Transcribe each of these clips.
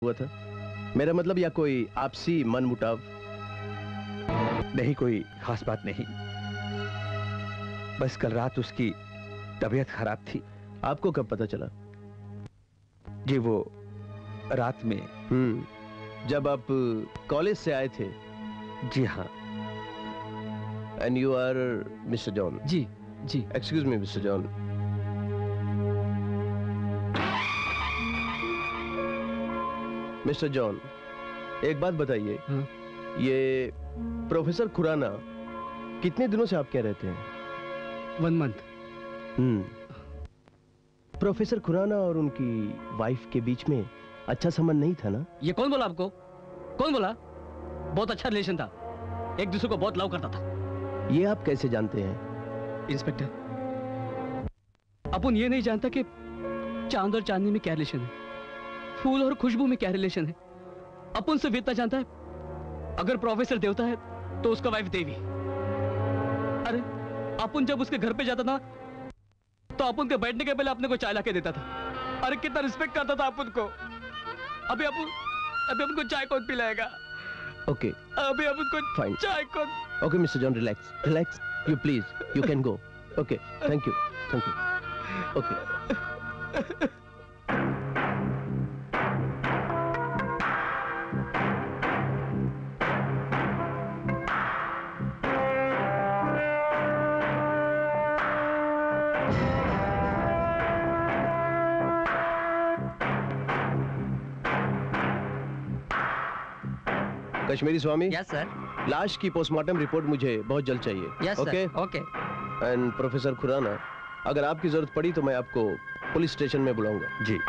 हुआ था? मेरा मतलब या कोई आपसी मनमुटाव? नहीं, कोई खास बात नहीं, बस कल रात उसकी तबीयत खराब थी। आपको कब पता चला? जी वो रात में। जब आप कॉलेज से आए थे? जी हाँ। And you are Mister John? जी जी। Excuse me Mister John, Mister John एक बात बताइए। ये प्रोफेसर खुराना कितने दिनों से आप कह रहते हैं? 1 मंथ। प्रोफेसर खुराना और उनकी वाइफ के बीच में अच्छा संबंध नहीं था ना? ये कौन बोला आपको? कौन बोला? बहुत अच्छा रिलेशन था, एक दूसरे को बहुत लव करता था। ये आप कैसे जानते हैं? इंस्पेक्टर, अपन ये नहीं जानता कि चांद और चांदनी में क्या रिलेशन है, फूल और खुशबू में क्या रिलेशन है। अपन सिर्फ इतना जानता है, अगर प्रोफेसर देवता है तो उसका वाइफ देवी। अरे अपन जब उसके घर पे जाता था तो अपन के बैठने के पहले अपने को चाय ला के देता था। अरे कितना रिस्पेक्ट करता था अपन को। अभी अपन को चाय कौन पिलाएगा? ओके अभी अपन को फाइन चाय कौन? Okay Mister John, relax relax, you please, you can go. Okay thank you okay. Kashmiri Swami. Yes sir. लाश की पोस्टमार्टम रिपोर्ट मुझे बहुत जल्द चाहिए। Yes okay okay. And professor Khurana, अगर आपकी जरूरत पड़ी तो मैं आपको पुलिस स्टेशन में बुलाऊंगा। जी।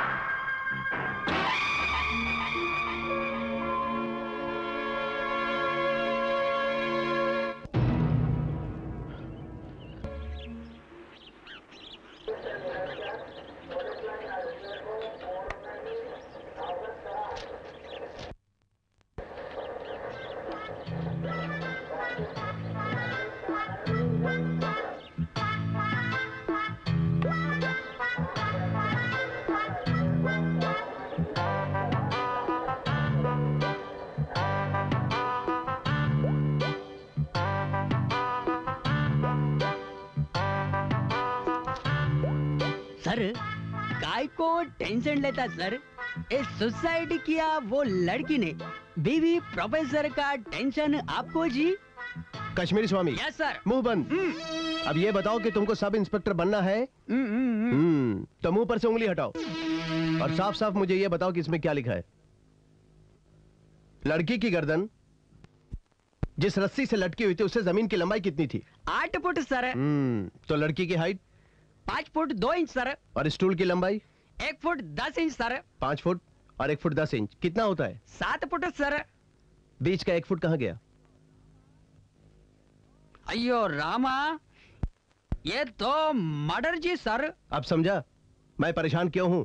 काय को टेंशन लेता सर? इस सुसाइड किया वो लड़की ने, बीवी प्रोफेसर का टेंशन आपको जी। कश्मीरी स्वामी। Yes sir. मुंह बंद। अब ये बताओ कि तुमको सब इंस्पेक्टर बनना है? तो मुंह पर से उंगली हटाओ और साफ साफ मुझे ये बताओ कि इसमें क्या लिखा है। लड़की की गर्दन जिस रस्सी से लटकी हुई थी उससे जमीन की लंबाई कितनी थी? 8 फुट सर। तो लड़की की हाइट? 5 foot 2 inch sir. और स्टूल की लंबाई? 1 फुट 10 इंच सर। 5 फुट और 1 फुट 10 इंच कितना होता है? 7 फुट सर। बीच का 1 फुट कहां गया? अयो रामा, ये तो मर्डर जी सर। अब समझा मैं परेशान क्यों हूं?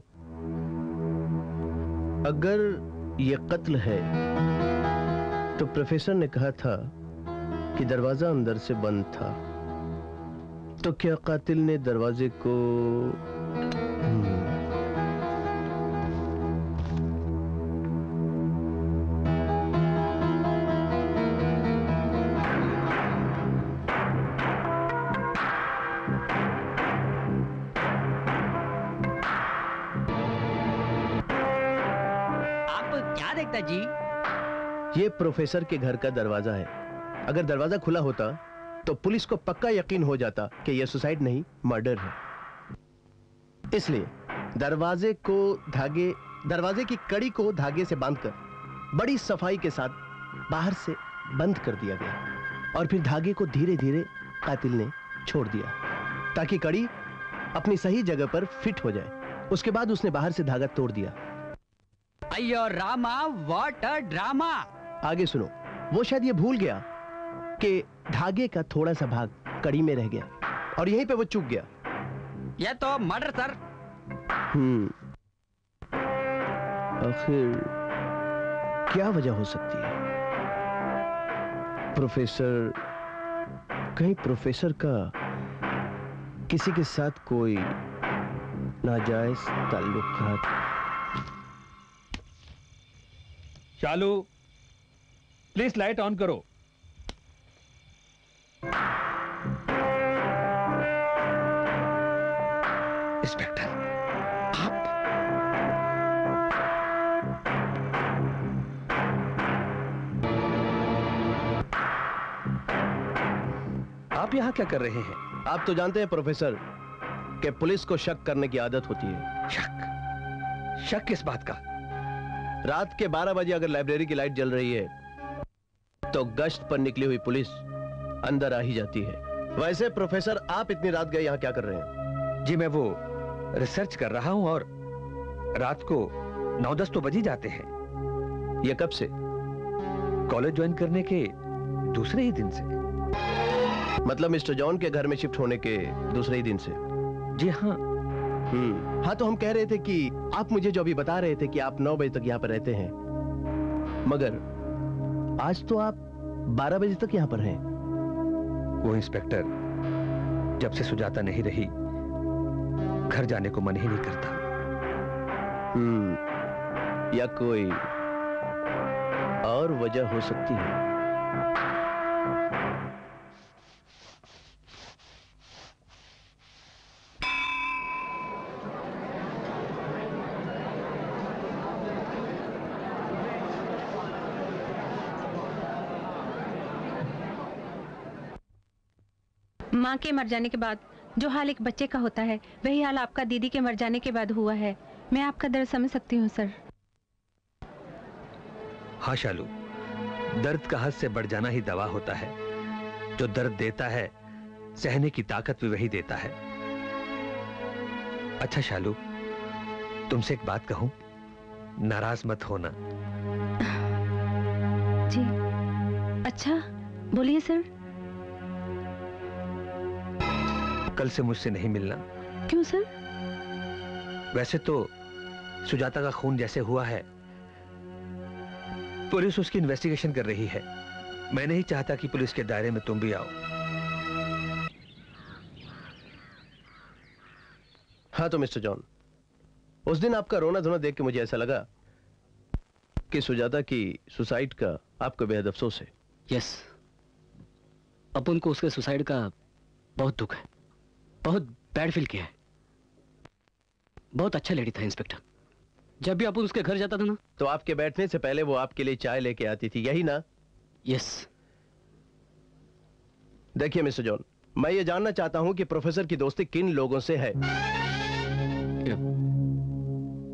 अगर ये कत्ल है तो प्रोफेसर ने कहा था कि दरवाजा अंदर से बंद था, तो क्या कातिल ने दरवाजे को जी? ये प्रोफेसर के घर का दरवाजा है। अगर दरवाजा खुला होता तो पुलिस को पक्का यकीन हो जाता कि यह सुसाइड नहीं मर्डर है। इसलिए दरवाजे की कड़ी को धागे से बांधकर बड़ी सफाई के साथ बाहर से बंद कर दिया गया और फिर धागे को धीरे धीरे कातिल ने छोड़ दिया ताकि कड़ी अपनी सही जगह पर फिट हो जाए। उसके बाद उसने बाहर से धागा तोड़ दिया। अयो रामा, व्हाट अ ड्रामा। आगे सुनो। वो शायद ये भूल गया कि धागे का थोड़ा सा भाग कड़ी में रह गया और यहीं पे वो चूक गया। ये तो मर्डर सर। आखिर क्या वजह हो सकती है? कहीं प्रोफेसर का किसी के साथ कोई नाजायज ताल्लुकात। शालू, प्लीज लाइट ऑन करो। इंस्पेक्टर, आप यहां क्या कर रहे हैं? आप तो जानते हैं प्रोफेसर कि पुलिस को शक करने की आदत होती है। शक? शक किस बात का? रात के 12 बजे अगर लाइब्रेरी की लाइट जल रही है तो गश्त पर निकली हुई पुलिस अंदर आ ही जाती है। वैसे प्रोफेसर, आप इतनी रात गए यहां क्या कर रहे हैं? जी मैं वो रिसर्च कर रहा हूं और रात को 9-10 तो बज ही जाते हैं। ये कब से? कॉलेज ज्वाइन करने के दूसरे ही दिन से। मतलब मिस्टर जॉन के घर में शिफ्ट होने के दूसरे ही दिन से? जी हाँ। हाँ, तो हम कह रहे थे कि आप मुझे जो अभी बता रहे थे कि आप 9 बजे तक यहाँ पर रहते हैं, मगर आज तो आप 12 बजे तक यहाँ पर हैं। वो इंस्पेक्टर, जब से सुजाता नहीं रही घर जाने को मन ही नहीं करता। या कोई और वजह हो सकती है। माँ के मर जाने के बाद जो हाल एक बच्चे का होता है, वही हाल आपका दीदी के मर जाने के बाद हुआ है। मैं आपका दर्द समझ सकती हूँ सर। हाँ शालू, दर्द का हद से बढ़ जाना ही दवा होता है। जो दर्द देता है, सहने की ताकत भी वही देता है। अच्छा शालू, तुमसे एक बात कहूं, नाराज मत होना। जी अच्छा, बोलिए सर। कल से मुझसे नहीं मिलना। क्यों सर? वैसे तो सुजाता का खून जैसे हुआ है, पुलिस उसकी इन्वेस्टिगेशन कर रही है। मैं नहीं चाहता कि पुलिस के दायरे में तुम भी आओ। हाँ तो मिस्टर जॉन, उस दिन आपका रोना धोना देख के मुझे ऐसा लगा कि सुजाता की सुसाइड का आपको बेहद अफसोस है। यस, अपन को उसके सुसाइड का बहुत दुख है। बहुत बैड फील किया है। बहुत अच्छा लेडी था इंस्पेक्टर। जब भी अपन उसके घर जाता था ना, तो आपके बैठने से पहले वो आपके लिए चाय लेके आती थी, यही ना? यस। देखिए मिस्टर जॉन, मैं ये जानना चाहता हूं कि प्रोफेसर की दोस्ती किन लोगों से है?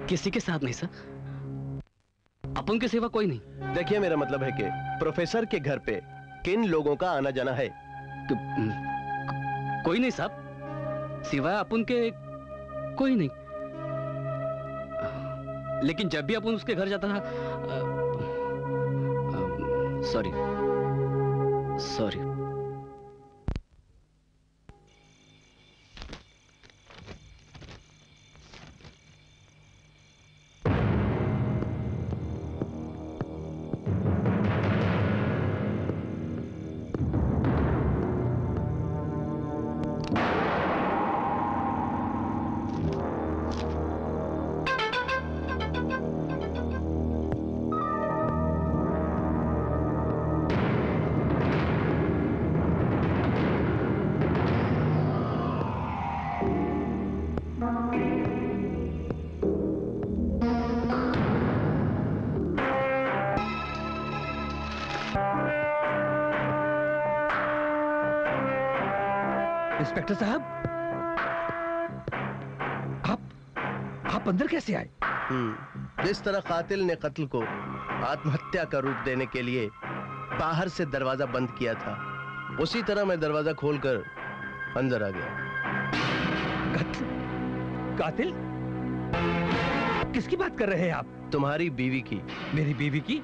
किसी के साथ नहीं सर, अपन के सिवा कोई नहीं। देखिए मेरा मतलब है कि प्रोफेसर के घर पे किन लोगों का आना जाना है? कोई नहीं साहब, सिवाय अपन के कोई नहीं। लेकिन जब भी अपन उसके घर जाता था, सॉरी सॉरी। इंस्पेक्टर साहब, आप अंदर कैसे आए? जिस तरह कातिल ने कत्ल को आत्महत्या का रूप देने के लिए बाहर से दरवाजा बंद किया था, उसी तरह मैं दरवाजा खोलकर अंदर आ गया। कातिल? किसकी बात कर रहे हैं आप? तुम्हारी बीवी की। मेरी बीवी की?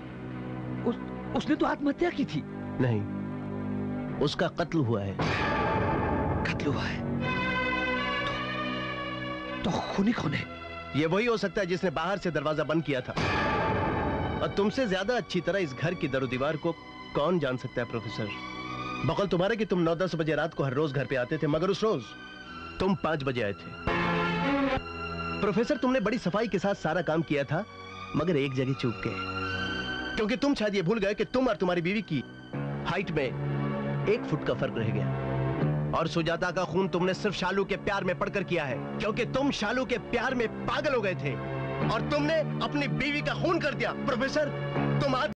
उसने तो आत्महत्या की थी। नहीं, उसका कत्ल हुआ है। कत्ल हुआ है? तो खूनी कौन है? ये वही हो सकता है जिसने बाहर से दरवाजा बंद किया था। और तुमसे ज्यादा अच्छी तरह इस घर की दरो दीवार को कौन जान सकता है प्रोफेसर? बकल तुम्हारे कि तुम 9-10 बजे रात को हर रोज घर पे आते थे, मगर उस रोज तुम 5 बजे आए थे। प्रोफेसर, तुमने बड़ी सफाई के साथ सारा काम किया था, मगर एक जगह चूक गए। क्योंकि तुम शायद ये भूल गए कि तुम और तुम्हारी बीवी की हाइट में 1 फुट का फर्क रह गया। और सुजाता का खून तुमने सिर्फ शालू के प्यार में पड़कर किया है, क्योंकि तुम शालू के प्यार में पागल हो गए थे और तुमने अपनी बीवी का खून कर दिया। प्रोफेसर, तुम आज